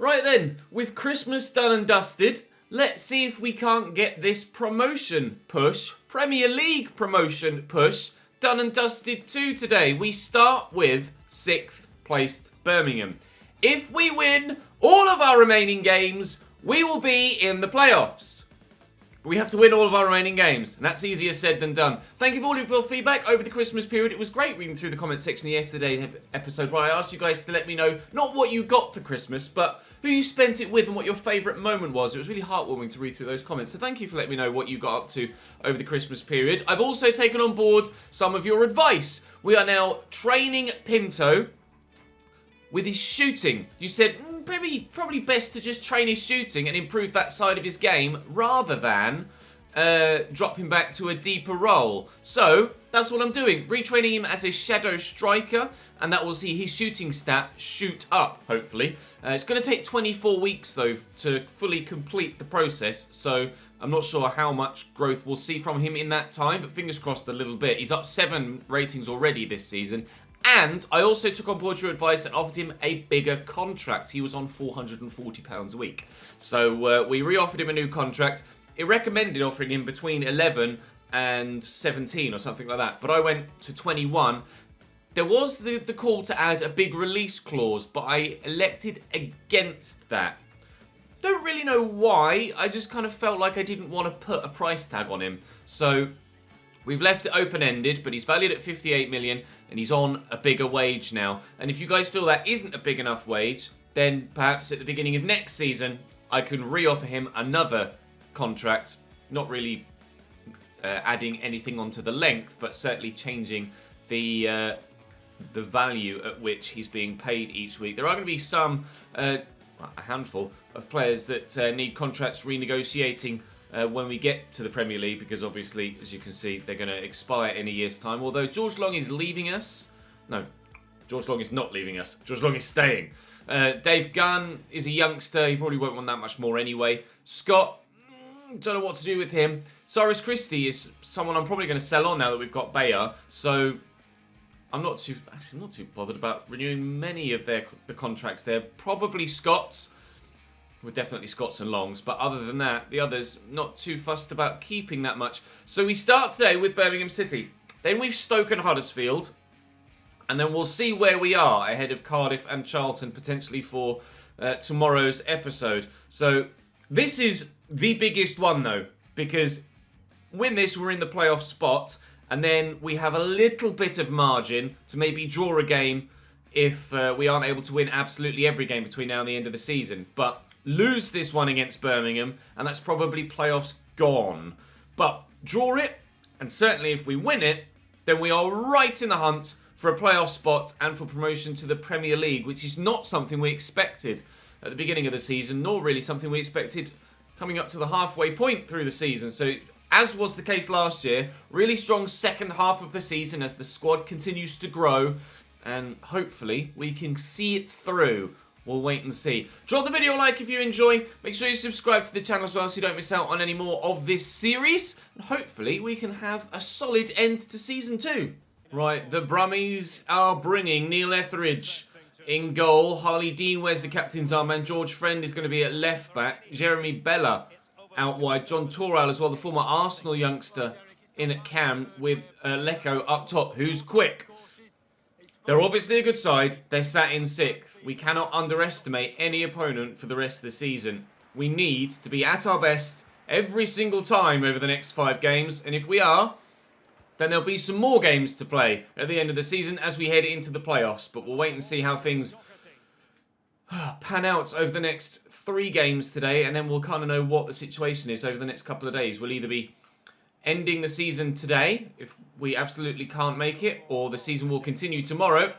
Right then, with Christmas done and dusted, let's see if we can't get this promotion push, Premier League promotion push, done and dusted too today. We start with 6th placed Birmingham. If we win all of our remaining games, we will be in the playoffs. But we have to win all of our remaining games, and that's easier said than done. Thank you for all of your feedback over the Christmas period. It was great reading through the comment section of yesterday's episode where I asked you guys to let me know not what you got for Christmas, but who you spent it with and what your favourite moment was. It was really heartwarming to read through those comments, so thank you for letting me know what you got up to over the Christmas period. I've also taken on board some of your advice. We are now training Pinto with his shooting. You said probably best to just train his shooting and improve that side of his game rather than drop him back to a deeper role. So that's what I'm doing, retraining him as a shadow striker, and that will see his shooting stat shoot up, hopefully. It's going to take 24 weeks though to fully complete the process, so I'm not sure how much growth we'll see from him in that time, but fingers crossed a little bit. He's up 7 ratings already this season. And I also took on board your advice and offered him a bigger contract. He was on £440 a week. So we re-offered him a new contract. It recommended offering him between 11 and 17 or something like that. But I went to 21. There was the call to add a big release clause, but I elected against that. Don't really know why. I just kind of felt like I didn't want to put a price tag on him. So we've left it open-ended, but he's valued at 58 million, and he's on a bigger wage now. And if you guys feel that isn't a big enough wage, then perhaps at the beginning of next season, I can re-offer him another contract. Not really adding anything onto the length, but certainly changing the value at which he's being paid each week. There are going to be some, a handful of players that need contracts renegotiating when we get to the Premier League, because obviously, as you can see, they're going to expire in a year's time. Although George Long is leaving us. No, George Long is not leaving us. George Long is staying. Dave Gunn is a youngster. He probably won't want that much more anyway. Scott, don't know what to do with him. Cyrus Christie is someone I'm probably going to sell on now that we've got Bayer. So I'm not too bothered about renewing many of the contracts there. Probably Scott's. We're definitely Scots and Longs, but other than that, the others not too fussed about keeping that much. So we start today with Birmingham City. Then we've Stoke and Huddersfield, and then we'll see where we are ahead of Cardiff and Charlton potentially for tomorrow's episode. So this is the biggest one though, because win this, we're in the playoff spot, and then we have a little bit of margin to maybe draw a game if we aren't able to win absolutely every game between now and the end of the season. But lose this one against Birmingham, and that's probably playoffs gone. But draw it, and certainly if we win it, then we are right in the hunt for a playoff spot and for promotion to the Premier League, which is not something we expected at the beginning of the season, nor really something we expected coming up to the halfway point through the season. So, as was the case last year, really strong second half of the season as the squad continues to grow, and hopefully we can see it through. We'll wait and see. Drop the video a like if you enjoy. Make sure you subscribe to the channel as well so you don't miss out on any more of this series. And hopefully we can have a solid end to Season 2. Right, the Brummies are bringing Neil Etheridge in goal. Harley Dean wears the captain's armband. George Friend is going to be at left back. Jeremy Bella out wide. John Toral as well, the former Arsenal youngster, in at cam with Lecco up top, who's quick. They're obviously a good side. They're sat in 6th. We cannot underestimate any opponent for the rest of the season. We need to be at our best every single time over the next 5 games. And if we are, then there'll be some more games to play at the end of the season as we head into the playoffs. But we'll wait and see how things pan out over the next 3 games today. And then we'll kind of know what the situation is over the next couple of days. We'll either be ending the season today, if we absolutely can't make it, or the season will continue tomorrow,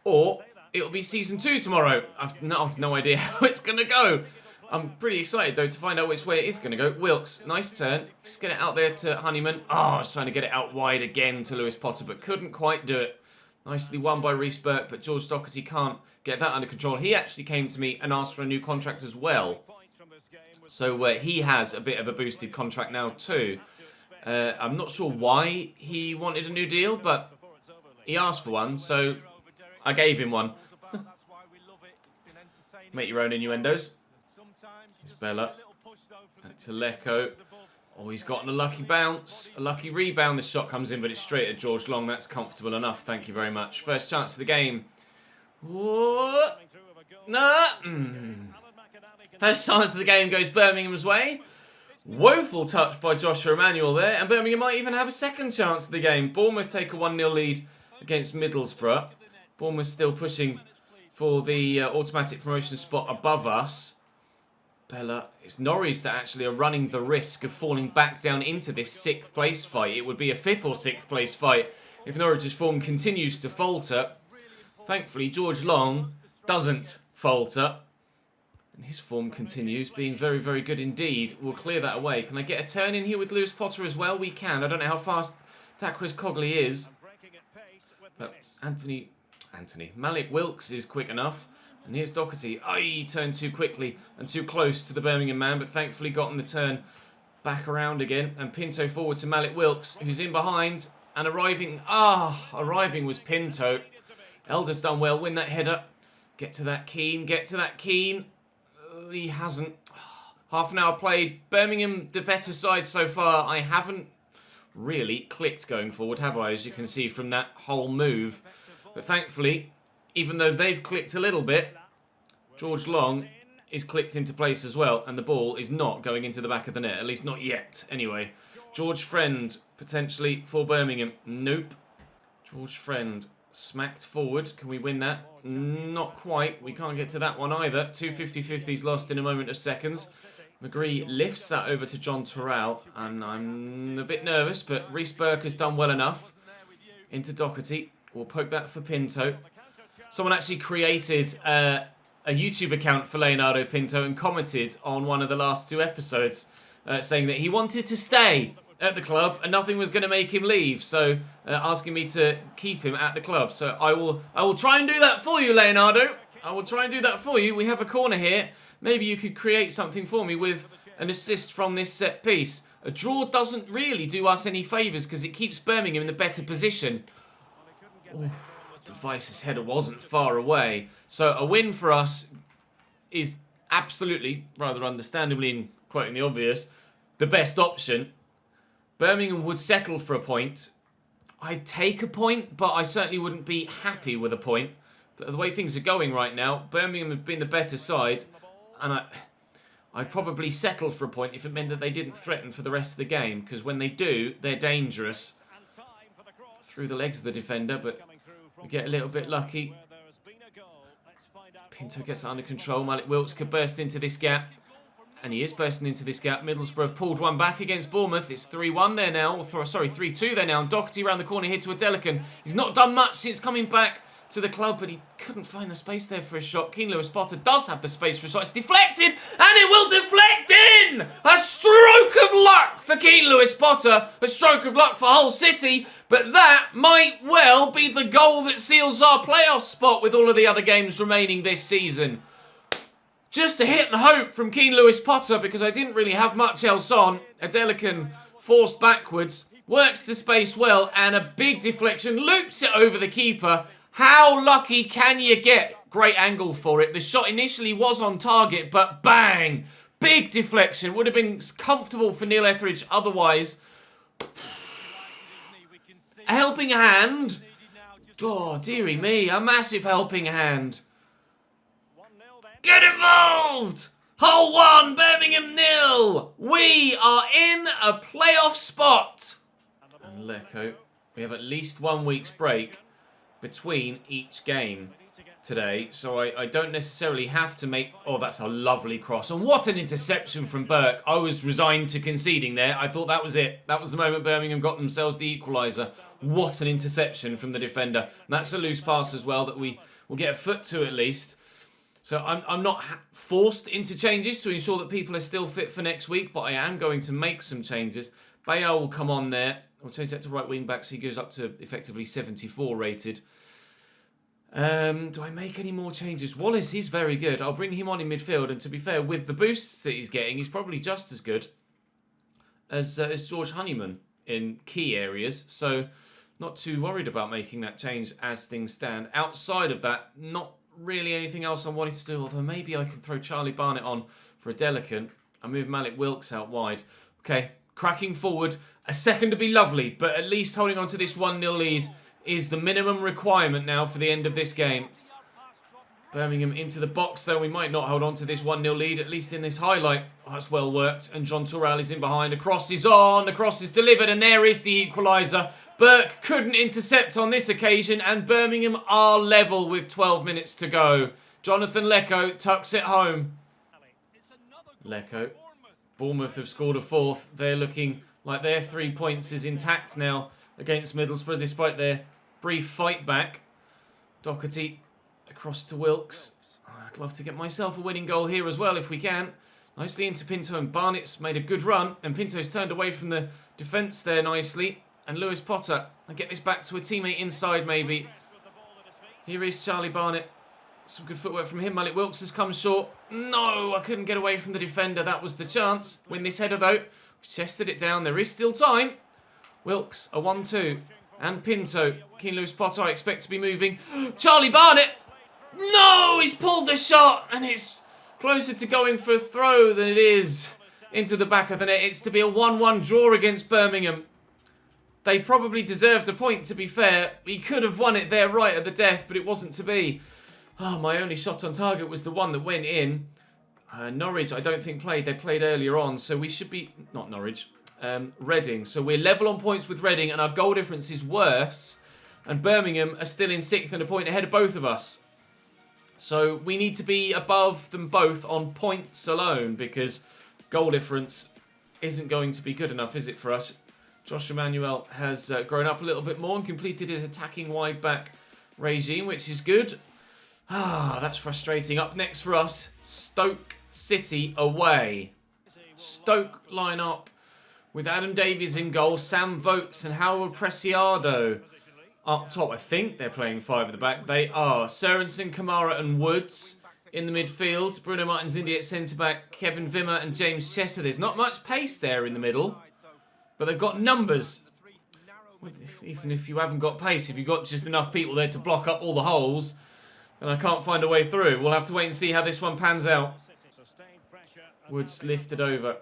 or it'll be Season 2 tomorrow. I've no idea how it's going to go. I'm pretty excited, though, to find out which way it is going to go. Wilkes, nice turn. Just get it out there to Honeyman. Oh, I was trying to get it out wide again to Lewis Potter, but couldn't quite do it. Nicely won by Reece Burke, but George Doherty can't get that under control. He actually came to me and asked for a new contract as well. So he has a bit of a boosted contract now too. I'm not sure why he wanted a new deal, but he asked for one, so I gave him one. Make your own innuendos. Here's Bella. That's Aleko. Oh, he's gotten a lucky bounce. A lucky rebound. The shot comes in, but it's straight at George Long. That's comfortable enough. Thank you very much. First chance of the game. Whoa. No. First chance of the game goes Birmingham's way. Woeful touch by Joshua Emanuel there. And Birmingham might even have a second chance of the game. Bournemouth take a 1-0 lead against Middlesbrough. Bournemouth still pushing for the automatic promotion spot above us. Bella, it's Norwich that actually are running the risk of falling back down into this 6th place fight. It would be a 5th or 6th place fight if Norwich's form continues to falter. Thankfully, George Long doesn't falter. And his form continues, being very, very good indeed. We'll clear that away. Can I get a turn in here with Lewis Potter as well? We can. I don't know how fast Takris Cogley is. But Malik Wilkes is quick enough. And here's Doherty. Oh, he turned too quickly and too close to the Birmingham man, but thankfully gotten the turn back around again. And Pinto forward to Malik Wilkes, who's in behind and arriving. Arriving was Pinto. Elder's done well. Win that header. Get to that Keane. Get to that Keane. He hasn't. Half an hour played. Birmingham, the better side so far. I haven't really clicked going forward, have I? As you can see from that whole move. But thankfully, even though they've clicked a little bit, George Long is clicked into place as well. And the ball is not going into the back of the net. At least not yet. Anyway, George Friend potentially for Birmingham. Nope. George Friend smacked forward. Can we win that? Not quite. We can't get to that one either. 2 50-50s lost in a moment of seconds. McGree lifts that over to John Terrell. And I'm a bit nervous, but Reece Burke has done well enough. Into Doherty. We'll poke that for Pinto. Someone actually created a YouTube account for Leonardo Pinto and commented on one of the last 2 episodes saying that he wanted to stay at the club and nothing was going to make him leave. So asking me to keep him at the club. So I will try and do that for you, Leonardo. I will try and do that for you. We have a corner here. Maybe you could create something for me with an assist from this set piece. A draw doesn't really do us any favours because it keeps Birmingham in the better position. Ooh. Device's header wasn't far away. So a win for us is absolutely, rather understandably, in quoting the obvious, the best option. Birmingham would settle for a point. I'd take a point, but I certainly wouldn't be happy with a point. The way things are going right now, Birmingham have been the better side, and I'd probably settle for a point if it meant that they didn't threaten for the rest of the game, because when they do, they're dangerous. Through the legs of the defender, but we get a little bit lucky. Pinto gets that under control. Malik Wilkes could burst into this gap. And he is bursting into this gap. Middlesbrough have pulled one back against Bournemouth. It's 3-1 there now. Or sorry, 3-2 there now. And Doherty around the corner here to Adelican. He's not done much since coming back to the club, but he couldn't find the space there for a shot. Keane Lewis Potter does have the space for a shot. It's deflected, and it will deflect in! A stroke of luck for Keane Lewis Potter. A stroke of luck for Hull City. But that might well be the goal that seals our playoff spot with all of the other games remaining this season. Just a hit and hope from Keane Lewis Potter because I didn't really have much else on. Adelican forced backwards, works the space well, and a big deflection, loops it over the keeper. How lucky can you get? Great angle for it. The shot initially was on target, but bang! Big deflection. Would have been comfortable for Neil Etheridge otherwise. A helping hand. Oh, dearie me. A massive helping hand. Get involved! Hull 1, Birmingham 0. We are in a playoff spot. And Lecco, we have at least 1 week's break between each game today. So I don't necessarily have to make... Oh, that's a lovely cross. And what an interception from Burke. I was resigned to conceding there. I thought that was it. That was the moment Birmingham got themselves the equaliser. What an interception from the defender. And that's a loose pass as well that we will get a foot to at least. So I'm not forced into changes to ensure that people are still fit for next week, but I am going to make some changes. Bayal will come on there. I'll change that to right wing back so he goes up to effectively 74 rated. Do I make any more changes? Wallace is very good. I'll bring him on in midfield, and to be fair, with the boosts that he's getting, he's probably just as good as George Honeyman in key areas. So not too worried about making that change as things stand. Outside of that, not really anything else I wanted to do, although maybe I can throw Charlie Barnett on for a delicate and move Malik Wilkes out wide. Okay, cracking forward. A second to be lovely, but at least holding on to this 1-0 lead is the minimum requirement now for the end of this game. Birmingham into the box, though. We might not hold on to this 1-0 lead, at least in this highlight. Oh, that's well worked. And John Toral is in behind. The cross is on. The cross is delivered. And there is the equaliser. Burke couldn't intercept on this occasion. And Birmingham are level with 12 minutes to go. Jonathan Lecco tucks it home. Lecco. Bournemouth have scored a fourth. They're looking like their 3 points is intact now against Middlesbrough, despite their brief fight back. Doherty across to Wilkes. I'd love to get myself a winning goal here as well if we can. Nicely into Pinto, and Barnett's made a good run. And Pinto's turned away from the defence there nicely. And Lewis Potter. I'll get this back to a teammate inside maybe. Here is Charlie Barnett. Some good footwork from him. Malik Wilkes has come short. No, I couldn't get away from the defender. That was the chance. Win this header though. Chested it down. There is still time. Wilkes, a 1-2. And Pinto. Keen Lewis Potter, I expect to be moving. Charlie Barnett! No! He's pulled the shot, and it's closer to going for a throw than it is into the back of the net. It's to be a 1-1 draw against Birmingham. They probably deserved a point, to be fair. He could have won it there right at the death, but it wasn't to be. Oh, my only shot on target was the one that went in. Norwich, I don't think played. They played earlier on, so we should be... Not Norwich. Reading. So we're level on points with Reading, and our goal difference is worse. And Birmingham are still in 6th and a point ahead of both of us. So we need to be above them both on points alone, because goal difference isn't going to be good enough, is it, for us? Josh Emmanuel has grown up a little bit more and completed his attacking wide back regime, which is good. Ah, that's frustrating. Up next for us, Stoke City away. Stoke line up with Adam Davies in goal, Sam Vokes and Howard Preciado up top. I think they're playing 5 at the back. They are. Sørensen, Kamara and Woods in the midfield. Bruno Martins Indy at centre-back. Kevin Vimmer and James Chester. There's not much pace there in the middle, but they've got numbers. Even if you haven't got pace, if you've got just enough people there to block up all the holes, then I can't find a way through. We'll have to wait and see how this one pans out. Woods lifted over.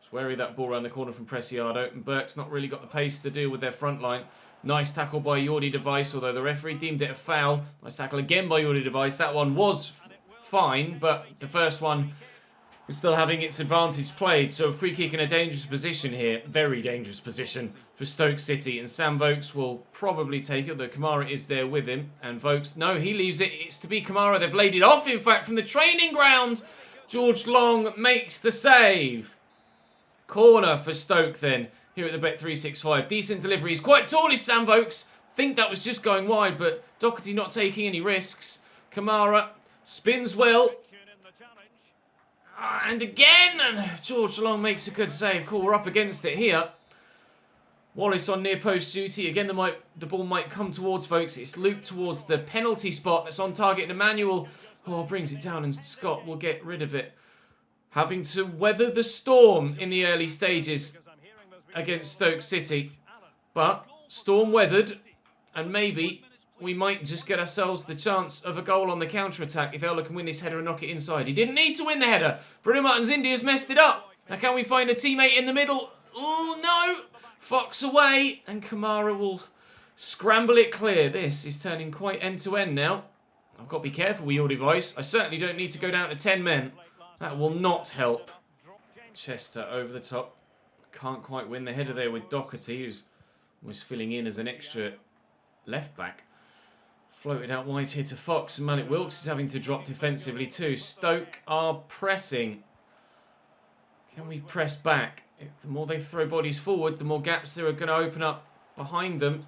Just wary that ball around the corner from Preciado. And Burke's not really got the pace to deal with their front line. Nice tackle by Jordi Device, although the referee deemed it a foul. Nice tackle again by Jordi Device. That one was fine, but the first one was still having its advantage played. So a free kick in a dangerous position here. Very dangerous position for Stoke City. And Sam Vokes will probably take it, although Kamara is there with him. And Vokes, no, he leaves it. It's to be Kamara. They've laid it off, in fact, from the training ground. George Long makes the save. Corner for Stoke then, here at the Bet365. Decent delivery. He's quite tall, is Sam Vokes. Think that was just going wide, but Doherty not taking any risks. Kamara spins well. And again, and George Long makes a good save. Cool, we're up against it here. Wallace on near post duty. Again, the ball might come towards Vokes. It's looped towards the penalty spot. That's on target. And Emmanuel brings it down, and Scott will get rid of it. Having to weather the storm in the early stages against Stoke City. But storm weathered, and maybe we might just get ourselves the chance of a goal on the counter-attack if Ella can win this header and knock it inside. He didn't need to win the header. Bruno Martins Indy has messed it up. Now can we find a teammate in the middle? Oh, no. Fox away, and Kamara will scramble it clear. This is turning quite end-to-end now. I've got to be careful with your device. I certainly don't need to go down to 10 men. That will not help. Chester over the top. Can't quite win the header there with Doherty, who's was filling in as an extra left-back. Floated out wide here to Fox, and Malik Wilkes is having to drop defensively too. Stoke are pressing. Can we press back? The more they throw bodies forward, the more gaps there are going to open up behind them.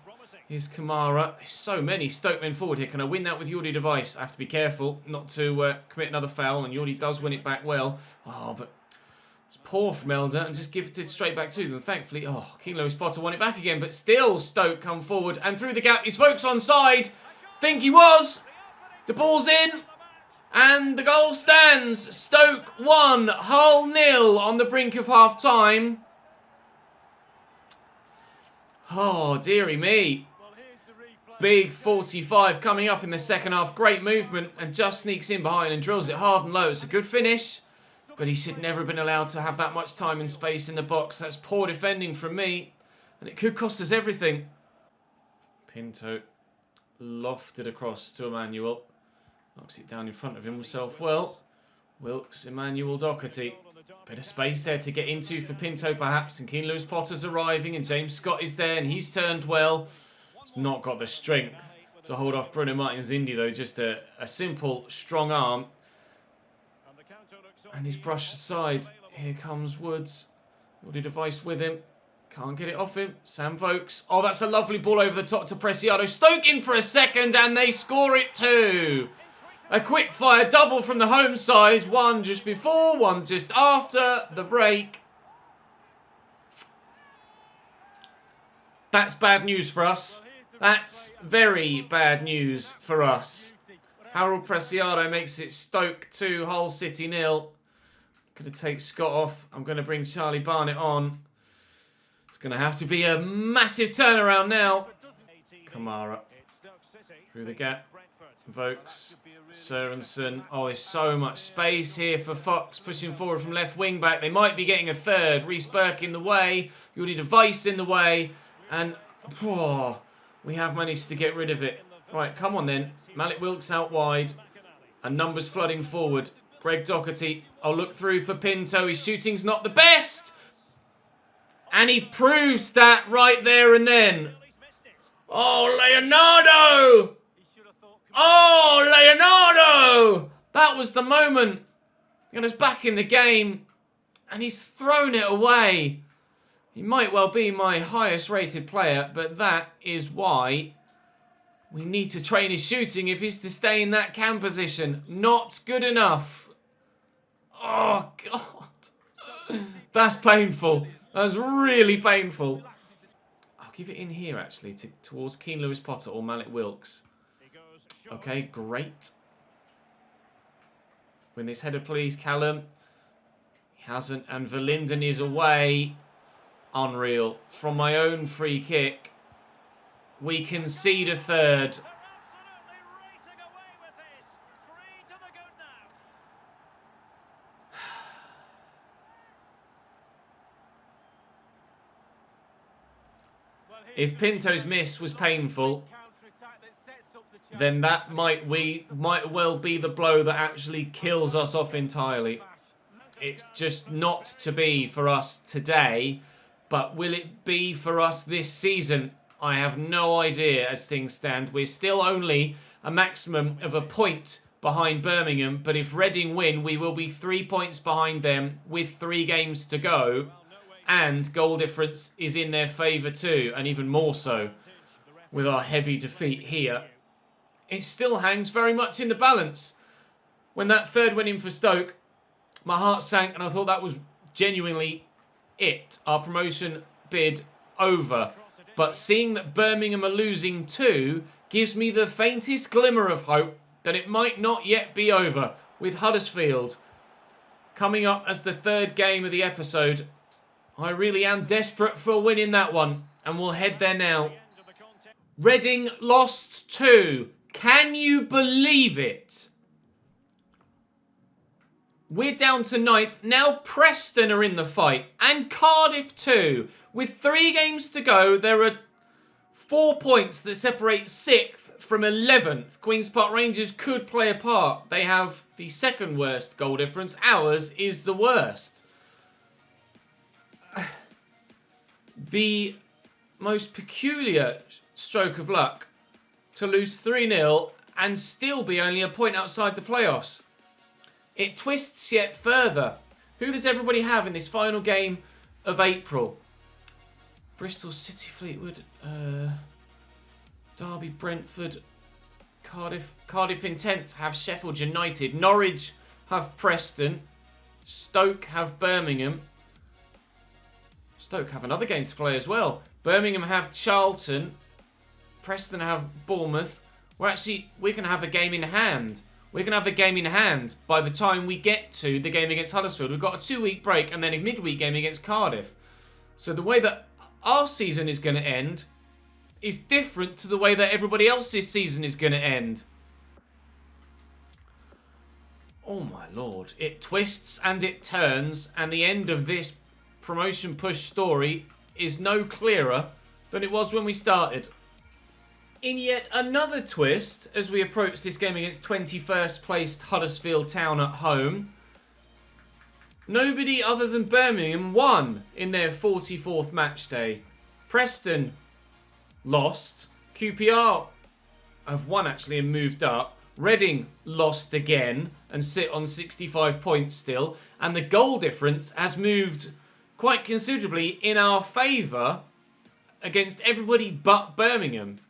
Here's Kamara. There's so many Stoke men forward here. Can I win that with Jordi Device? I have to be careful not to commit another foul, and Jordi does win it back well. Oh, but it's poor from Elder, and just give it straight back to them. Thankfully, King Lewis Potter won it back again, but still Stoke come forward, and through the gap is Vokes onside. Think he was. The ball's in, and the goal stands. Stoke 1, Hull 0 on the brink of half-time. Oh, dearie me. Big 45 coming up in the second half. Great movement and just sneaks in behind and drills it hard and low. It's a good finish, but he should never have been allowed to have that much time and space in the box. That's poor defending from me, and it could cost us everything. Pinto lofted across to Emmanuel. Knocks it down in front of himself. Well, Wilkes, Emmanuel Doherty. Bit of space there to get into for Pinto perhaps. And Keane Lewis Potter's arriving and James Scott is there and he's turned well. He's not got the strength to hold off Bruno Martins Indy though. Just a simple, strong arm. And he's brushed aside. Here comes Woods. Already device with him. Can't get it off him. Sam Vokes. Oh, that's a lovely ball over the top to Preciado. Stoke in for a second and they score it too. A quick fire double from the home side. One just before, one just after the break. That's bad news for us. That's very bad news for us. Harold Preciado makes it Stoke 2, Hull City 0. Going to take Scott off. I'm going to bring Charlie Barnett on. It's going to have to be a massive turnaround now. Kamara. Through the gap. Vokes. Sørensen. Oh, there's so much space here for Fox. Pushing forward from left wing back. They might be getting a third. Reece Burke in the way. Jordi Device in the way. And oh, we have managed to get rid of it. Right, come on then. Malik Wilkes out wide. And numbers flooding forward. Greg Doherty. I'll look through for Pinto. His shooting's not the best. And he proves that right there and then. Oh, Leonardo! Oh, Leonardo! That was the moment. He got us back in the game. And he's thrown it away. He might well be my highest rated player, but that is why we need to train his shooting if he's to stay in that cam position. Not good enough. Oh, God. That's painful. That's really painful. I'll give it in here, actually, towards Keane Lewis Potter or Malik Wilkes. Okay, great. Win this header, please, Callum. He hasn't, and Verlinden is away. Unreal. From my own free kick, we concede a third. If Pinto's miss was painful, then that might well be the blow that actually kills us off entirely. It's just not to be for us today, but will it be for us this season? I have no idea as things stand. We're still only a maximum of a point behind Birmingham, but if Reading win, we will be 3 points behind them with 3 games to go, and goal difference is in their favour too, and even more so with our heavy defeat here. It still hangs very much in the balance. When that third went in for Stoke, my heart sank and I thought that was genuinely it. Our promotion bid over. But seeing that Birmingham are losing too gives me the faintest glimmer of hope that it might not yet be over, with Huddersfield coming up as the third game of the episode. I really am desperate for a win in that one, and we'll head there now. Reading lost 2. Can you believe it? We're down to 9th. Now Preston are in the fight. And Cardiff too. With 3 games to go, there are 4 points that separate 6th from 11th. Queen's Park Rangers could play a part. They have the second worst goal difference. Ours is the worst. The most peculiar stroke of luck to lose 3-0 and still be only a point outside the playoffs. It twists yet further. Who does everybody have in this final game of April? Bristol City, Fleetwood, Derby, Brentford, Cardiff. Cardiff in 10th have Sheffield United. Norwich have Preston. Stoke have Birmingham. Stoke have another game to play as well. Birmingham have Charlton. Preston have Bournemouth. We're going to have a game in hand. We're going to have a game in hand by the time we get to the game against Huddersfield. We've got a 2-week break and then a midweek game against Cardiff. So the way that our season is going to end is different to the way that everybody else's season is going to end. Oh my lord. It twists and it turns, and the end of this promotion push story is no clearer than it was when we started. In yet another twist, as we approach this game against 21st placed Huddersfield Town at home, nobody other than Birmingham won in their 44th match day. Preston lost. QPR have won actually and moved up. Reading lost again and sit on 65 points still. And the goal difference has moved quite considerably in our favour against everybody but Birmingham.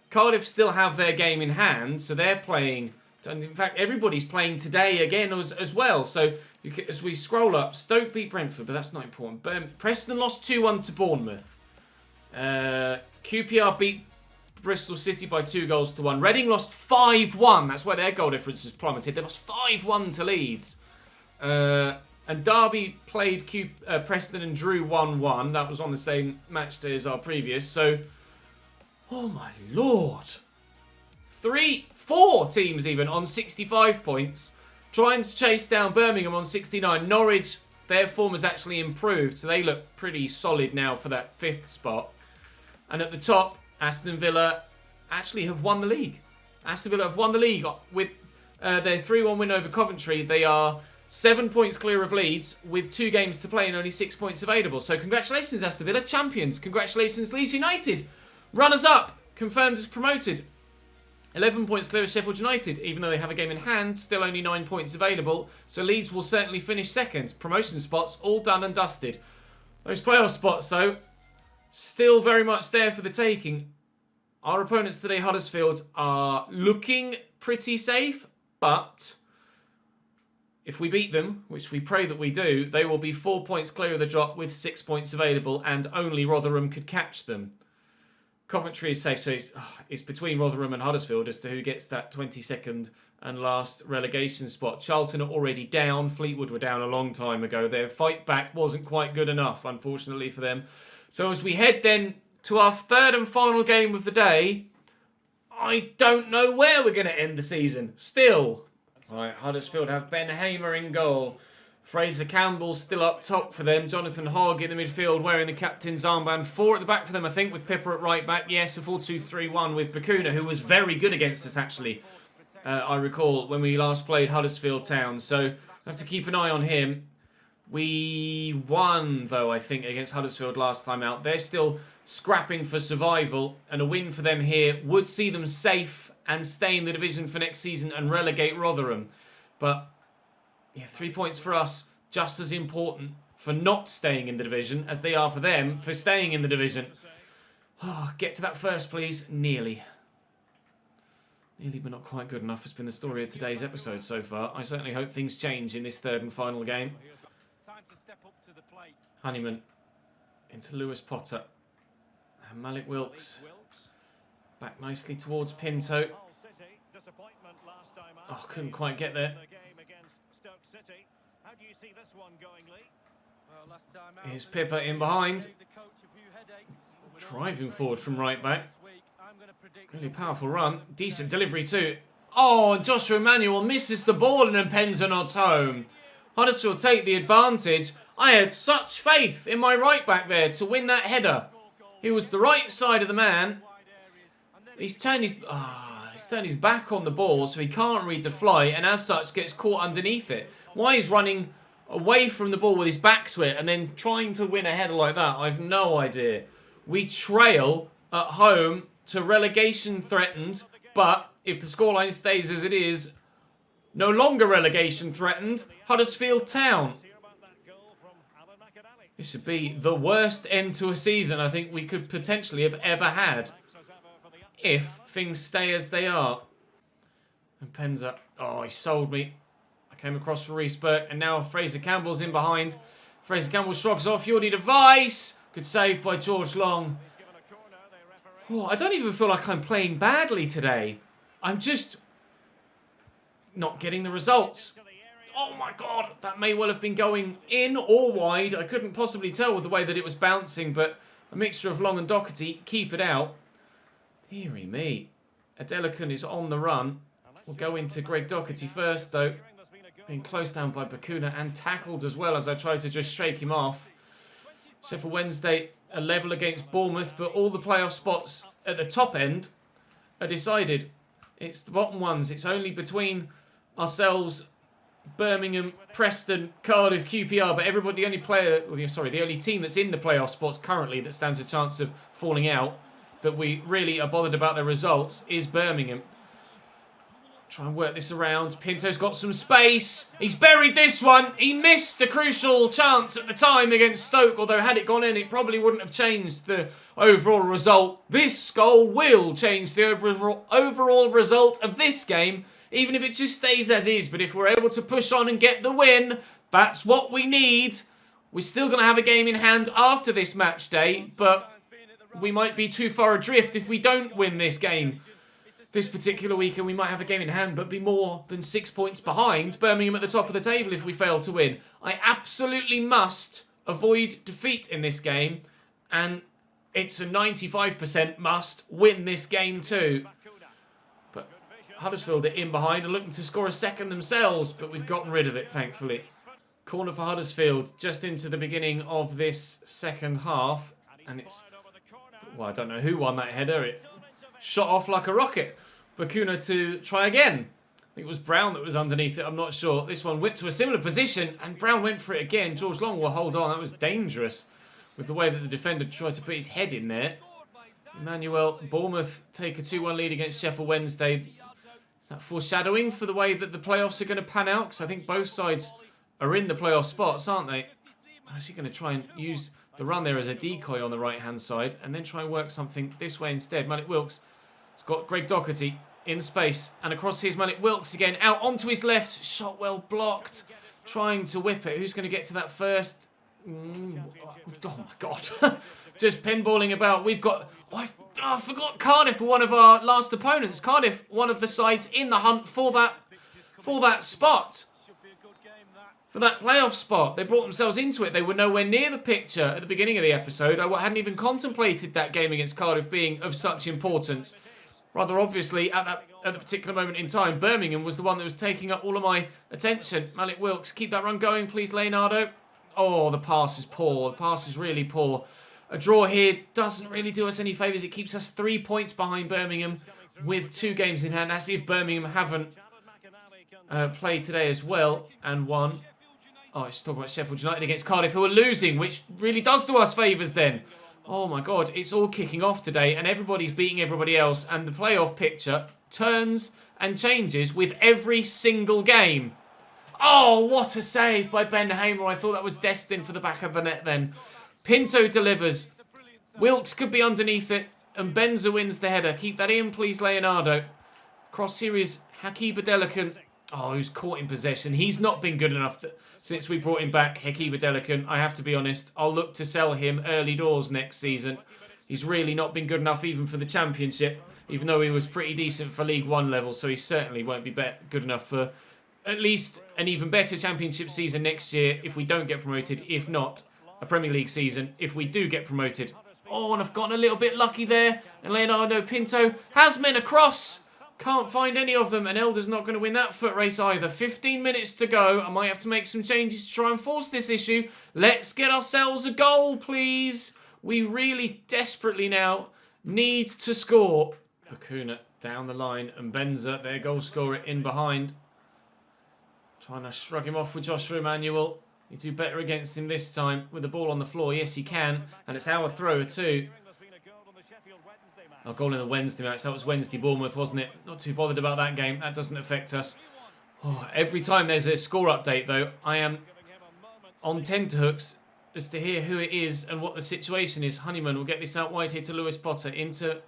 Cardiff still have their game in hand, so they're playing. In fact, everybody's playing today again as well. So as we scroll up, Stoke beat Brentford, but that's not important. Preston lost 2-1 to Bournemouth. QPR beat Bristol City by 2-1. Reading lost 5-1. That's where their goal difference has plummeted. They lost 5-1 to Leeds. And Derby played Preston and drew 1-1. That was on the same match day as our previous. So, oh my lord. 4 teams even on 65 points. Trying to chase down Birmingham on 69. Norwich, their form has actually improved. So they look pretty solid now for that 5th spot. And at the top, Aston Villa actually have won the league. Aston Villa have won the league with their 3-1 win over Coventry. They are 7 points clear of Leeds with 2 games to play and only 6 points available. So congratulations, Aston Villa, champions. Congratulations, Leeds United. Runners up, confirmed as promoted. 11 points clear of Sheffield United, even though they have a game in hand, still only 9 points available. So Leeds will certainly finish second. Promotion spots all done and dusted. Those playoff spots, though, still very much there for the taking. Our opponents today, Huddersfield, are looking pretty safe, but if we beat them, which we pray that we do, they will be 4 points clear of the drop with 6 points available, and only Rotherham could catch them. Coventry is safe, so it's between Rotherham and Huddersfield as to who gets that 22nd and last relegation spot. Charlton are already down. Fleetwood were down a long time ago. Their fight back wasn't quite good enough, unfortunately for them. So as we head then to our 3rd and final game of the day, I don't know where we're going to end the season. Still. Right, Huddersfield have Ben Hamer in goal. Fraser Campbell still up top for them. Jonathan Hogg in the midfield wearing the captain's armband. 4 at the back for them, I think, with Pippa at right back. Yes, a 4-2-3-1 with Bakuna, who was very good against us, actually. I recall when we last played Huddersfield Town. So I have to keep an eye on him. We won, though, I think, against Huddersfield last time out. They're still scrapping for survival, and a win for them here would see them safe and stay in the division for next season and relegate Rotherham. But yeah, 3 points for us, just as important for not staying in the division as they are for them for staying in the division. Oh, get to that first, please. Nearly. Nearly, but not quite good enough has been the story of today's episode so far. I certainly hope things change in this 3rd and final game. Honeyman into Lewis Potter. And Malik Wilkes back nicely towards Pinto. Oh, couldn't quite get there. Here's Pippa in behind. Driving forward from right back. Really powerful run. Decent delivery too. Oh, and Joshua Emmanuel misses the ball and then pens a nod home. Huddersfield take the advantage. I had such faith in my right back there to win that header. He was the right side of the man. He's turned his back on the ball, so he can't read the fly, and as such gets caught underneath it. Why he's running away from the ball with his back to it and then trying to win a header like that, I've no idea. We trail at home to relegation threatened, but if the scoreline stays as it is, no longer relegation threatened, Huddersfield Town. This would be the worst end to a season I think we could potentially have ever had if things stay as they are. And Penza, oh, he sold me. I came across for Reece Burke, and now Fraser Campbell's in behind. Fraser Campbell shrugs off Jordi device. Good save by George Long. Oh, I don't even feel like I'm playing badly today. I'm just not getting the results. Oh my god, that may well have been going in or wide. I couldn't possibly tell with the way that it was bouncing, but a mixture of Long and Doherty keep it out. Deary me. Adelakun is on the run. We'll go into Greg Doherty first, though. Being closed down by Bakuna and tackled as well as I tried to just shake him off. Sheffield Wednesday a level against Bournemouth, but all the playoff spots at the top end are decided. It's the bottom ones. It's only between ourselves, Birmingham, Preston, Cardiff, QPR, but everybody, the only team that's in the playoff spots currently that stands a chance of falling out, that we really are bothered about their results, is Birmingham. Try and work this around. Pinto's got some space. He's buried this one. He missed a crucial chance at the time against Stoke, although had it gone in, it probably wouldn't have changed the overall result. This goal will change the overall result of this game, even if it just stays as is. But if we're able to push on and get the win, that's what we need. We're still going to have a game in hand after this match day, but we might be too far adrift if we don't win this game this particular week, and we might have a game in hand but be more than 6 points behind Birmingham at the top of the table if we fail to win. I absolutely must avoid defeat in this game, and it's a 95% must win this game too. But Huddersfield are in behind and looking to score a second themselves, but we've gotten rid of it, thankfully. Corner for Huddersfield just into the beginning of this second half, and it's... well, I don't know who won that header. It shot off like a rocket. Bakuna to try again. I think it was Brown that was underneath it. I'm not sure. This one whipped to a similar position, and Brown went for it again. George Long will hold on. That was dangerous with the way that the defender tried to put his head in there. Emmanuel, Bournemouth take a 2-1 lead against Sheffield Wednesday. Is that foreshadowing for the way that the playoffs are going to pan out? Because I think both sides are in the playoff spots, aren't they? Is he going to try and use the run there as a decoy on the right-hand side and then try and work something this way instead? Malik Wilks has got Greg Doherty in space, and across here's Malik Wilks again, out onto his left, shot well blocked, trying to whip it. Who's going to get to that first? Oh my God. Just pinballing about. We've got... I forgot Cardiff were one of our last opponents. Cardiff, one of the sides in the hunt for that spot. For that playoff spot. They brought themselves into it. They were nowhere near the picture at the beginning of the episode. I hadn't even contemplated that game against Cardiff being of such importance. Rather obviously, at the particular moment in time, Birmingham was the one that was taking up all of my attention. Malik Wilks, keep that run going, please, Leonardo. Oh, the pass is poor. The pass is really poor. A draw here doesn't really do us any favours. It keeps us 3 points behind Birmingham with 2 games in hand. As if Birmingham haven't played today as well and won. Oh, let's talk about Sheffield United against Cardiff, who are losing, which really does do us favours then. Oh my God, it's all kicking off today and everybody's beating everybody else, and the playoff picture turns and changes with every single game. Oh, what a save by Ben Hamer. I thought that was destined for the back of the net then. Pinto delivers. Wilks could be underneath it, and Benza wins the header. Keep that in, please, Leonardo. Cross here is Haki Badelican. Oh, who's caught in possession. He's not been good enough since we brought him back, Haki Badelican. I have to be honest. I'll look to sell him early doors next season. He's really not been good enough even for the Championship, even though he was pretty decent for League One level, so he certainly won't be good enough for at least an even better Championship season next year if we don't get promoted, if not a Premier League season if we do get promoted. Oh, and I've gotten a little bit lucky there, and Leonardo Pinto has men across. Can't find any of them, and Elder's not going to win that foot race either. 15 minutes to go. I might have to make some changes to try and force this issue. Let's get ourselves a goal, please. We really desperately now need to score. Bakuna down the line, and Benza, their goal scorer, in behind. Trying to shrug him off with Joshua Emmanuel. Need to do better against him this time with the ball on the floor. Yes, he can, and it's our thrower too. Our goal in the Wednesday match. That was Wednesday Bournemouth, wasn't it? Not too bothered about that game. That doesn't affect us. Oh, every time there's a score update, though, I am on tenterhooks as to hear who it is and what the situation is. Honeyman will get this out wide here to Lewis Potter. Into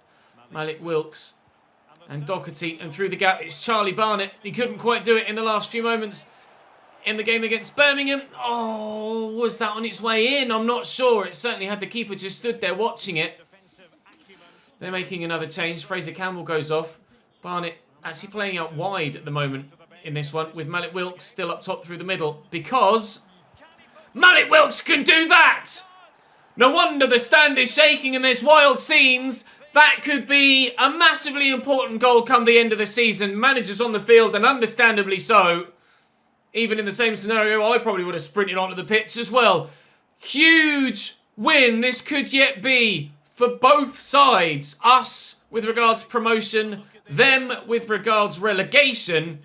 Malik Wilks and Doherty. And through the gap, it's Charlie Barnett. He couldn't quite do it in the last few moments in the game against Birmingham. Oh, was that on its way in? I'm not sure. It certainly had the keeper just stood there watching it. They're making another change. Fraser Campbell goes off. Barnett actually playing out wide at the moment in this one, with Malik Wilks still up top through the middle, because Malik Wilks can do that! No wonder the stand is shaking and there's wild scenes. That could be a massively important goal come the end of the season. Managers on the field, and understandably so. Even in the same scenario, I probably would have sprinted onto the pitch as well. Huge win this could yet be for both sides. Us with regards promotion, them with regards relegation.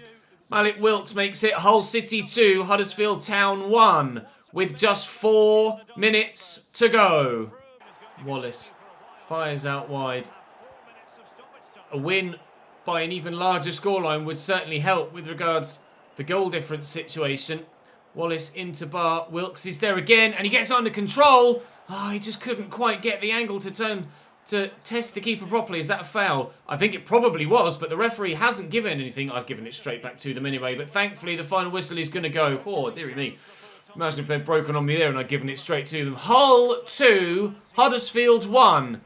Malik Wilks makes it Hull City 2, Huddersfield Town 1 with just 4 minutes to go. Wallace fires out wide. A win by an even larger scoreline would certainly help with regards the goal difference situation. Wallace into Bar. Wilks is there again, and he gets under control. Oh, he just couldn't quite get the angle to test the keeper properly. Is that a foul? I think it probably was, but the referee hasn't given anything. I've given it straight back to them anyway, but thankfully the final whistle is going to go. Oh, dearie me. Imagine if they'd broken on me there and I'd given it straight to them. Hull 2, Huddersfield 1.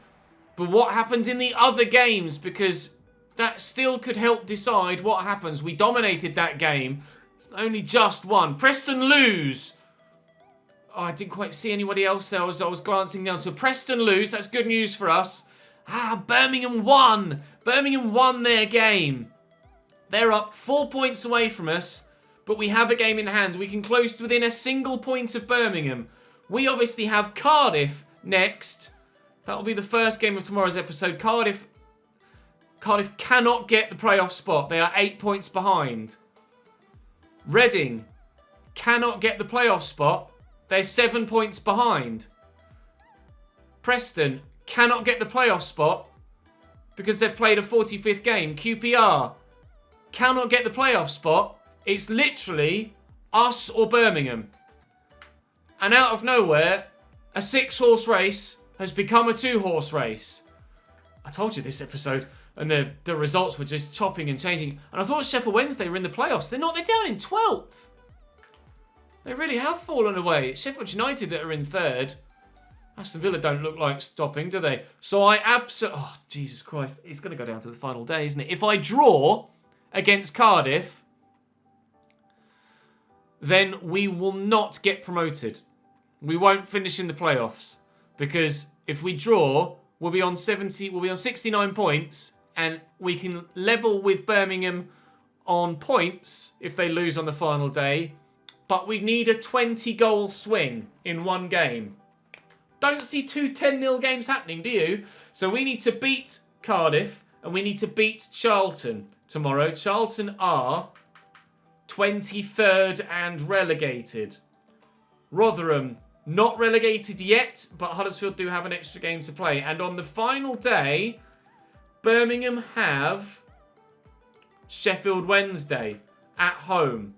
But what happened in the other games? Because that still could help decide what happens. We dominated that game. It's only just one. Preston lose. Oh, I didn't quite see anybody else there. I was glancing down. So Preston lose. That's good news for us. Birmingham won. Birmingham won their game. They're up 4 points away from us. But we have a game in hand. We can close to within a single point of Birmingham. We obviously have Cardiff next. That'll be the first game of tomorrow's episode. Cardiff cannot get the playoff spot. They are 8 points behind. Reading cannot get the playoff spot. They're 7 points behind. Preston cannot get the playoff spot because they've played a 45th game. QPR cannot get the playoff spot. It's literally us or Birmingham. And out of nowhere, a 6-horse race has become a 2-horse race. I told you this episode, and the results were just chopping and changing. And I thought Sheffield Wednesday were in the playoffs. They're not. They're down in 12th. They really have fallen away. It's Sheffield United that are in 3rd. Aston Villa don't look like stopping, do they? So I absolutely... Oh, Jesus Christ. It's going to go down to the final day, isn't it? If I draw against Cardiff, then we will not get promoted. We won't finish in the playoffs. Because if we draw, we'll be on 69 points, and we can level with Birmingham on points if they lose on the final day. But we need a 20-goal swing in one game. Don't see 2 10-0 games happening, do you? So we need to beat Cardiff, and we need to beat Charlton tomorrow. Charlton are 23rd and relegated. Rotherham, not relegated yet, but Huddersfield do have an extra game to play. And on the final day, Birmingham have Sheffield Wednesday at home.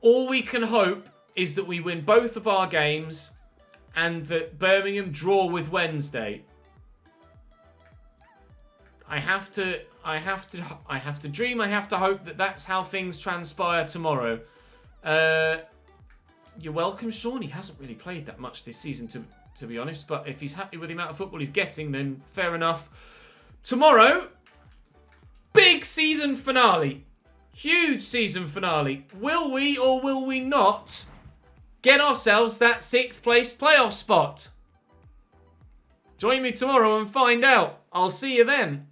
All we can hope is that we win both of our games and that Birmingham draw with Wednesday. I have to dream. I have to hope that that's how things transpire tomorrow. You're welcome, Sean. He hasn't really played that much this season, to be honest. But if he's happy with the amount of football he's getting, then fair enough. Tomorrow, big season finale. Huge season finale. Will we or will we not get ourselves that 6th place playoff spot? Join me tomorrow and find out. I'll see you then.